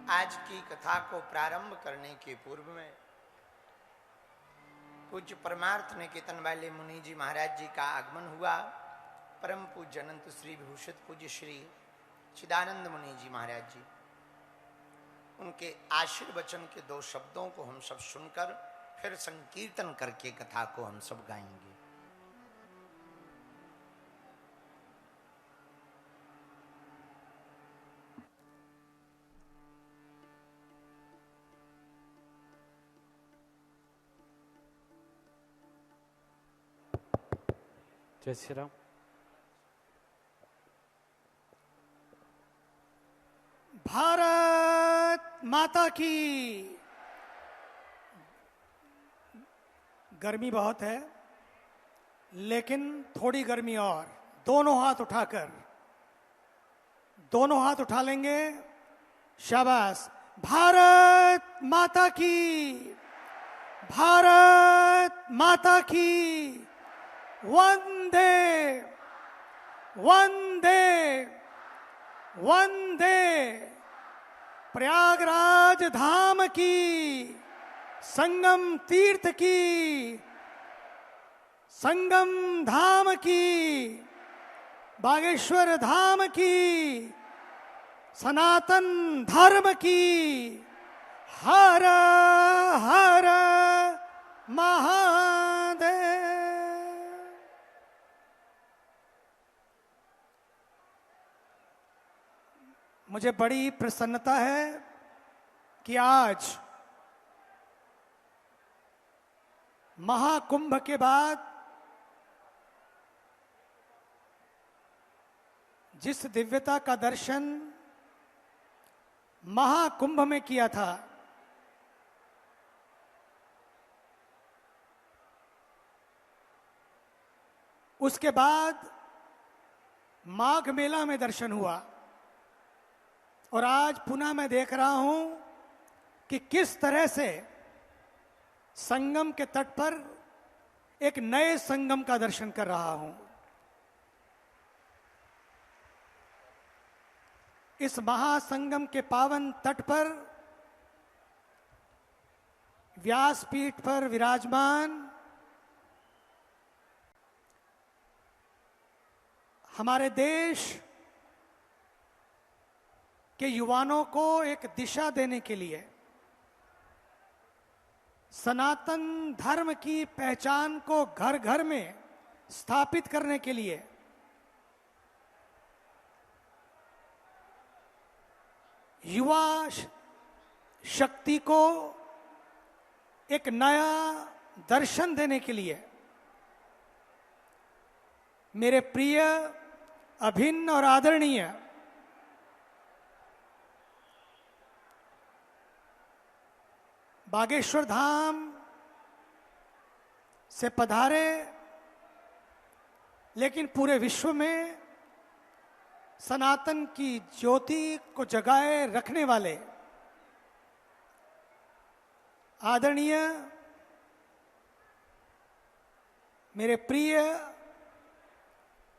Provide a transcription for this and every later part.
आज की कथा को प्रारंभ करने के पूर्व में पूज्य परमार्थ निकेतन वाले मुनि जी महाराज जी का आगमन हुआ। परम पूज्य अनंत श्री विभूषित पूज्य श्री चिदानंद मुनि जी महाराज जी, उनके आशीर्वचन के दो शब्दों को हम सब सुनकर फिर संकीर्तन करके कथा को हम सब गाएंगे। जय श्री राम। भारत माता की। गर्मी बहुत है, लेकिन थोड़ी गर्मी और। दोनों हाथ उठाकर, दोनों हाथ उठा लेंगे। शाबाश। भारत माता की, भारत माता की। वंदे वंदे वंदे। प्रयागराज धाम की, संगम तीर्थ की, संगम धाम की, बागेश्वर धाम की, सनातन धर्म की। हर हर महादेव। मुझे बड़ी प्रसन्नता है कि आज महाकुंभ के बाद जिस दिव्यता का दर्शन महाकुंभ में किया था, उसके बाद माघ मेला में दर्शन हुआ। और आज पुनः मैं देख रहा हूं कि किस तरह से संगम के तट पर एक नए संगम का दर्शन कर रहा हूं। इस महासंगम के पावन तट पर व्यासपीठ पर विराजमान हमारे देश के युवाओं को एक दिशा देने के लिए, सनातन धर्म की पहचान को घर घर में स्थापित करने के लिए युवा शक्ति को एक नया दर्शन देने के लिए मेरे प्रिय, अभिन्न और आदरणीय बागेश्वर धाम से पधारे, लेकिन पूरे विश्व में सनातन की ज्योति को जगाए रखने वाले आदरणीय मेरे प्रिय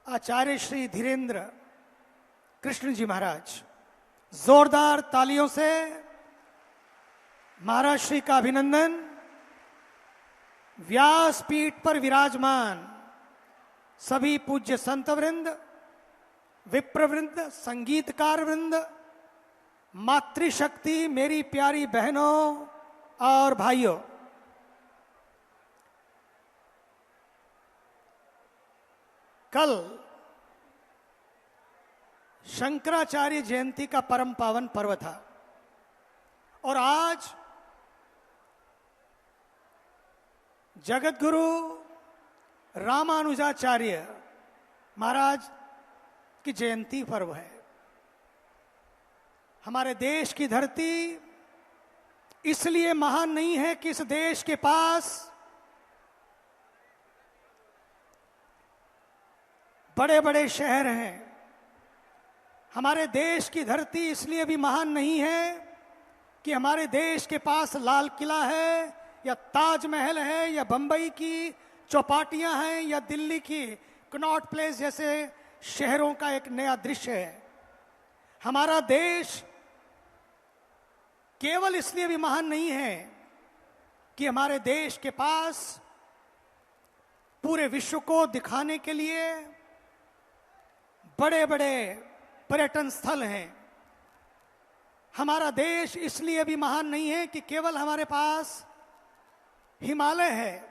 आचार्य श्री धीरेन्द्र कृष्ण जी महाराज, जोरदार तालियों से महाराज श्री का अभिनंदन। व्यासपीठ पर विराजमान सभी पूज्य संत वृंद, विप्रवृंद, संगीतकार वृंद, मातृशक्ति, मेरी प्यारी बहनों और भाइयों, कल शंकराचार्य जयंती का परम पावन पर्व था और आज जगतगुरु रामानुजाचार्य महाराज की जयंती पर्व है। हमारे देश की धरती इसलिए महान नहीं है कि इस देश के पास बड़े बड़े शहर हैं। हमारे देश की धरती इसलिए भी महान नहीं है कि हमारे देश के पास लाल किला है या ताजमहल है या बंबई की चौपाटियां हैं या दिल्ली की कनॉट प्लेस जैसे शहरों का एक नया दृश्य है। हमारा देश केवल इसलिए भी महान नहीं है कि हमारे देश के पास पूरे विश्व को दिखाने के लिए बड़े बड़े पर्यटन स्थल हैं। हमारा देश इसलिए भी महान नहीं है कि केवल हमारे पास हिमालय है,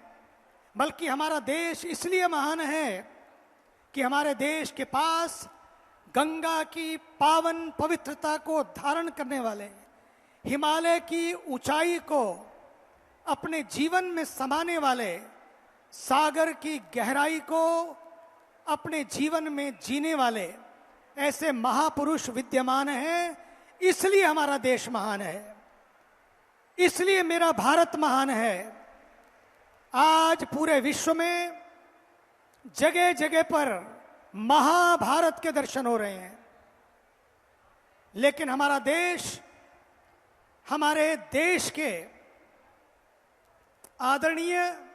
बल्कि हमारा देश इसलिए महान है कि हमारे देश के पास गंगा की पावन पवित्रता को धारण करने वाले, हिमालय की ऊंचाई को अपने जीवन में समाने वाले, सागर की गहराई को अपने जीवन में जीने वाले ऐसे महापुरुष विद्यमान हैं। इसलिए हमारा देश महान है, इसलिए मेरा भारत महान है। आज पूरे विश्व में जगह जगह पर महाभारत के दर्शन हो रहे हैं, लेकिन हमारा देश, हमारे देश के आदरणीय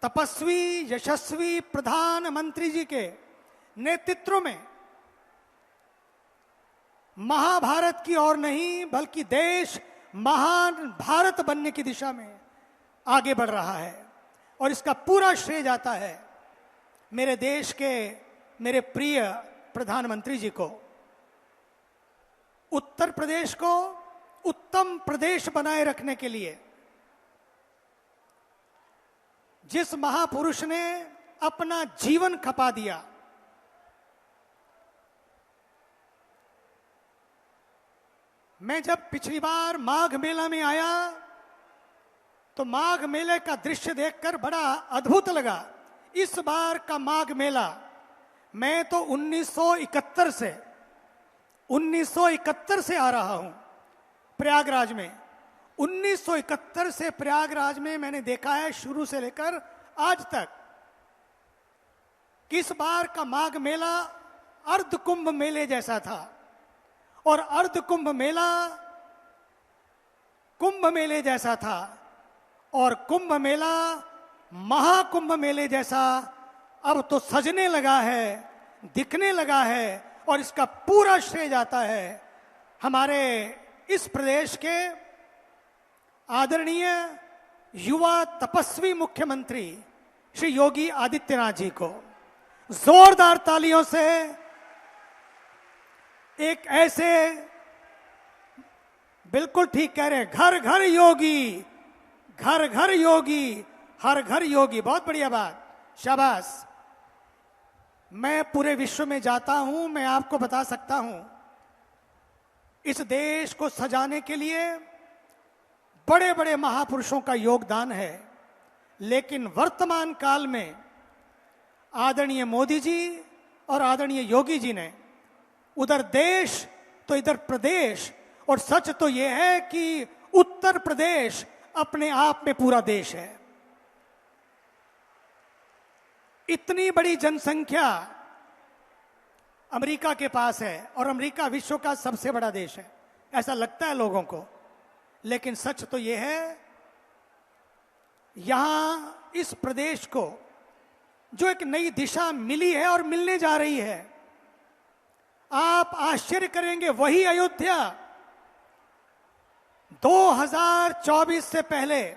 तपस्वी यशस्वी प्रधानमंत्री जी के नेतृत्व में महाभारत की ओर नहीं, बल्कि देश महान भारत बनने की दिशा में आगे बढ़ रहा है। और इसका पूरा श्रेय जाता है मेरे देश के, मेरे प्रिय प्रधानमंत्री जी को। उत्तर प्रदेश को उत्तम प्रदेश बनाए रखने के लिए जिस महापुरुष ने अपना जीवन खपा दिया, मैं जब पिछली बार माघ मेला में आया तो माघ मेले का दृश्य देखकर बड़ा अद्भुत लगा। इस बार का माघ मेला मैं तो 1971 से आ रहा हूं प्रयागराज में। 1971 से प्रयागराज में मैंने देखा है शुरू से लेकर आज तक कि इस बार का माघ मेला अर्ध कुंभ मेले जैसा था, और अर्ध कुंभ मेला कुंभ मेले जैसा था, और कुंभ मेला महाकुंभ मेले जैसा अब तो सजने लगा है, दिखने लगा है। और इसका पूरा श्रेय जाता है हमारे इस प्रदेश के आदरणीय युवा तपस्वी मुख्यमंत्री श्री योगी आदित्यनाथ जी को। जोरदार तालियों से एक ऐसे, बिल्कुल ठीक कह रहे हैं, घर घर योगी, घर घर योगी, हर घर योगी। बहुत बढ़िया बात, शाबाश। मैं पूरे विश्व में जाता हूं, मैं आपको बता सकता हूं इस देश को सजाने के लिए बड़े बड़े महापुरुषों का योगदान है, लेकिन वर्तमान काल में आदरणीय मोदी जी और आदरणीय योगी जी ने उधर देश तो इधर प्रदेश, और सच तो यह है कि उत्तर प्रदेश अपने आप में पूरा देश है। इतनी बड़ी जनसंख्या अमेरिका के पास है, और अमेरिका विश्व का सबसे बड़ा देश है, ऐसा लगता है लोगों को, लेकिन सच तो यह है यहां इस प्रदेश को जो एक नई दिशा मिली है और मिलने जा रही है, आप आश्चर्य करेंगे, वही अयोध्या 2024 से पहले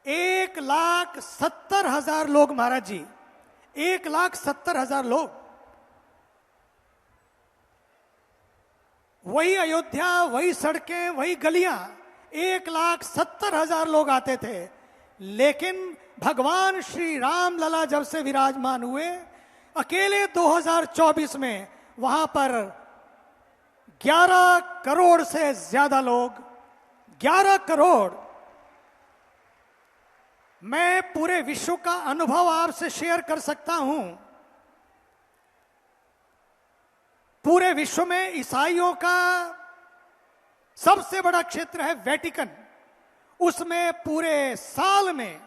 1,70,000 लोग, महाराज जी 1,70,000 लोग, वही अयोध्या, वही सड़कें, वही गलियां, 1,70,000 लोग आते थे। लेकिन भगवान श्री राम लला जब से विराजमान हुए, अकेले 2024 में वहां पर 11 करोड़ से ज्यादा लोग, 11 करोड़। मैं पूरे विश्व का अनुभव आपसे शेयर कर सकता हूं। पूरे विश्व में ईसाइयों का सबसे बड़ा क्षेत्र है वेटिकन, उसमें पूरे साल में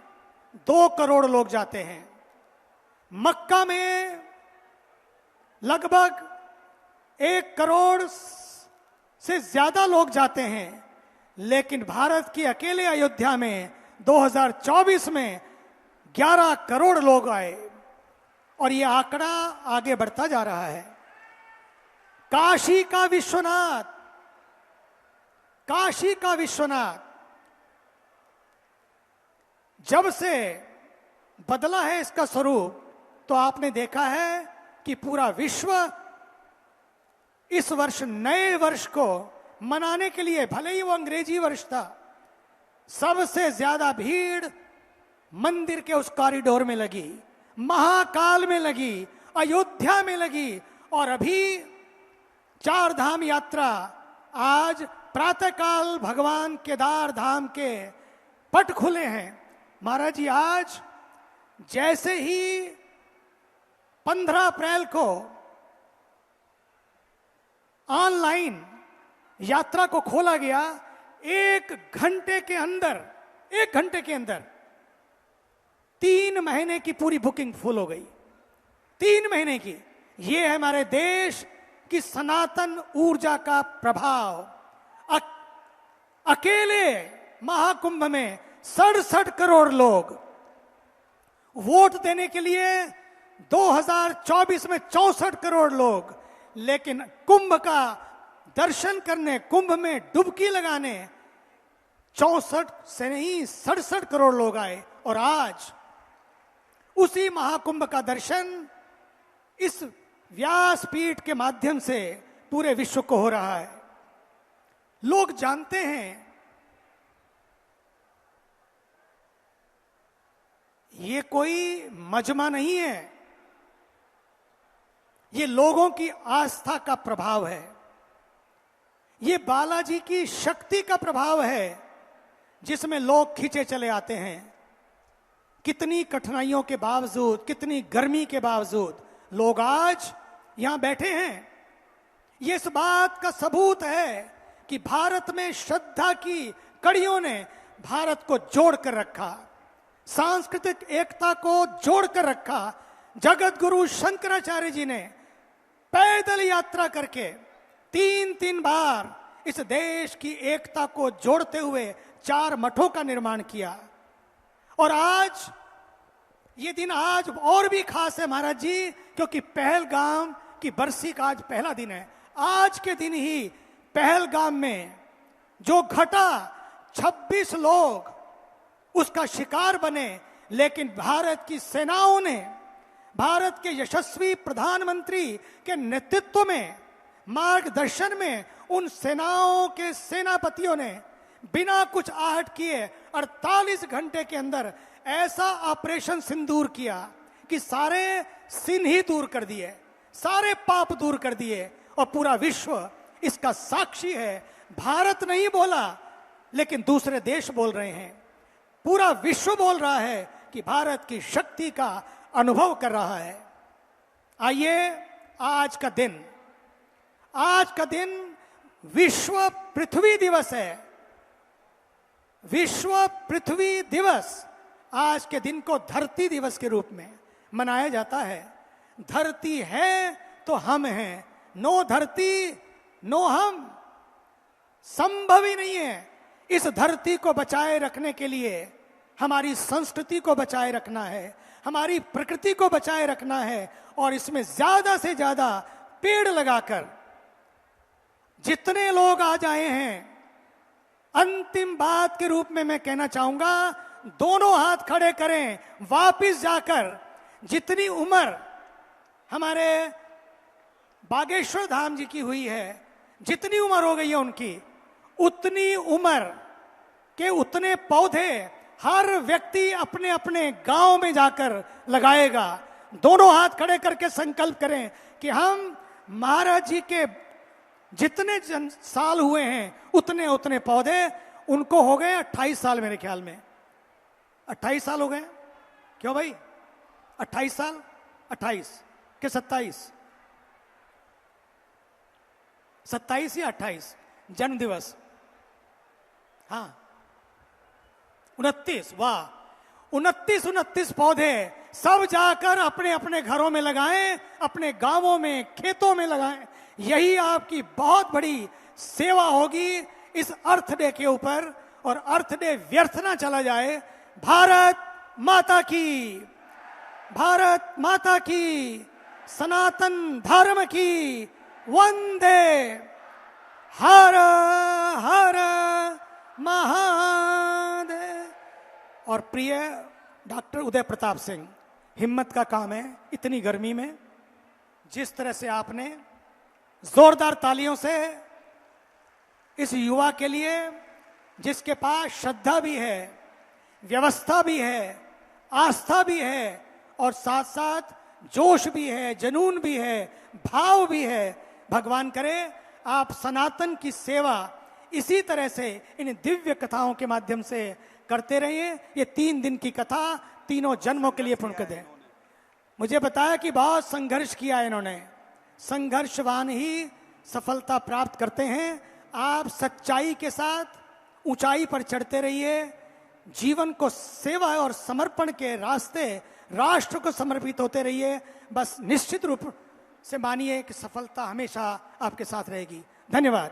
2 करोड़ लोग जाते हैं। मक्का में लगभग 1 करोड़ से ज्यादा लोग जाते हैं, लेकिन भारत की अकेले अयोध्या में 2024 में 11 करोड़ लोग आए, और यह आंकड़ा आगे बढ़ता जा रहा है। काशी का विश्वनाथ, काशी का विश्वनाथ जब से बदला है इसका स्वरूप, तो आपने देखा है कि पूरा विश्व इस वर्ष नए वर्ष को मनाने के लिए, भले ही वो अंग्रेजी वर्ष था, सबसे ज्यादा भीड़ मंदिर के उस कॉरिडोर में लगी, महाकाल में लगी, अयोध्या में लगी। और अभी चार धाम यात्रा, आज प्रातःकाल भगवान केदार धाम के पट खुले हैं। महाराज जी, आज जैसे ही 15 अप्रैल को ऑनलाइन यात्रा को खोला गया, 1 घंटे के अंदर 3 महीने की पूरी बुकिंग फुल हो गई। 3 महीने की। ये है हमारे देश की सनातन ऊर्जा का प्रभाव। अकेले महाकुंभ में 67 करोड़ लोग वोट देने के लिए, 2024 में 64 करोड़ लोग, लेकिन कुंभ का दर्शन करने, कुंभ में डुबकी लगाने 64 से नहीं 67 करोड़ लोग आए। और आज उसी महाकुंभ का दर्शन इस व्यासपीठ के माध्यम से पूरे विश्व को हो रहा है। लोग जानते हैं ये कोई मजमा नहीं है, ये लोगों की आस्था का प्रभाव है, ये बालाजी की शक्ति का प्रभाव है, जिसमें लोग खींचे चले आते हैं। कितनी कठिनाइयों के बावजूद, कितनी गर्मी के बावजूद लोग आज यहां बैठे हैं। ये इस बात का सबूत है कि भारत में श्रद्धा की कड़ियों ने भारत को जोड़ कर रखा, सांस्कृतिक एकता को जोड़ कर रखा। जगत गुरु शंकराचार्य जी ने पैदल यात्रा करके 3 बार इस देश की एकता को जोड़ते हुए 4 मठों का निर्माण किया। और आज ये दिन आज और भी खास है महाराज जी, क्योंकि पहलगाम की बरसी का आज पहला दिन है। आज के दिन ही पहलगाम में जो घटा, 26 लोग उसका शिकार बने, लेकिन भारत की सेनाओं ने, भारत के यशस्वी प्रधानमंत्री के नेतृत्व में, मार्गदर्शन में, उन सेनाओं के सेनापतियों ने बिना कुछ आहट किए 48 घंटे के अंदर ऐसा ऑपरेशन सिंदूर किया कि सारे सिंह ही दूर कर दिए, सारे पाप दूर कर दिए। और पूरा विश्व इसका साक्षी है। भारत नहीं बोला, लेकिन दूसरे देश बोल रहे हैं। पूरा विश्व बोल रहा है कि भारत की शक्ति का अनुभव कर रहा है। आइए, आज का दिन विश्व पृथ्वी दिवस है। विश्व पृथ्वी दिवस आज के दिन को धरती दिवस के रूप में मनाया जाता है। धरती है तो हम हैं, नो धरती नो हम, संभव ही नहीं है। इस धरती को बचाए रखने के लिए हमारी संस्कृति को बचाए रखना है, हमारी प्रकृति को बचाए रखना है, और इसमें ज्यादा से ज्यादा पेड़ लगाकर जितने लोग आज आए हैं, अंतिम बात के रूप में मैं कहना चाहूंगा, दोनों हाथ खड़े करें, वापिस जाकर जितनी उम्र हमारे बागेश्वर धाम जी की हुई है, जितनी उम्र हो गई है उनकी, उतनी उम्र के उतने पौधे हर व्यक्ति अपने अपने गांव में जाकर लगाएगा। दोनों हाथ खड़े करके संकल्प करें कि हम महाराज जी के जितने साल हुए हैं उतने उतने पौधे, उनको हो गए 28 साल, मेरे ख्याल में 28 साल हो गए। क्यों भाई 28 साल, 28 के 27, 27 या 28 जन्म दिवस, हाँ 29, वाह 29 पौधे सब जाकर अपने अपने घरों में लगाएं, अपने गांवों में, खेतों में लगाएं। यही आपकी बहुत बड़ी सेवा होगी इस अर्थ डे के ऊपर, और अर्थ डे व्यर्थ ना चला जाए। भारत माता की, भारत माता की, सनातन धर्म की, वंदे हर हर महादेव। और प्रिय डॉक्टर उदय प्रताप सिंह, हिम्मत का काम है इतनी गर्मी में, जिस तरह से आपने जोरदार तालियों से इस युवा के लिए, जिसके पास श्रद्धा भी है, व्यवस्था भी है, आस्था भी है और साथ साथ जोश भी है, जुनून भी है, भाव भी है, भगवान करे आप सनातन की सेवा इसी तरह से इन दिव्य कथाओं के माध्यम से करते रहिए। ये 3 दिन की कथा तीनों जन्मों के लिए पुण्य दें। मुझे बताया कि बहुत संघर्ष किया इन्होंने, संघर्षवान ही सफलता प्राप्त करते हैं। आप सच्चाई के साथ ऊंचाई पर चढ़ते रहिए, जीवन को सेवा और समर्पण के रास्ते राष्ट्र को समर्पित होते रहिए। बस निश्चित रूप से मानिए कि सफलता हमेशा आपके साथ रहेगी। धन्यवाद।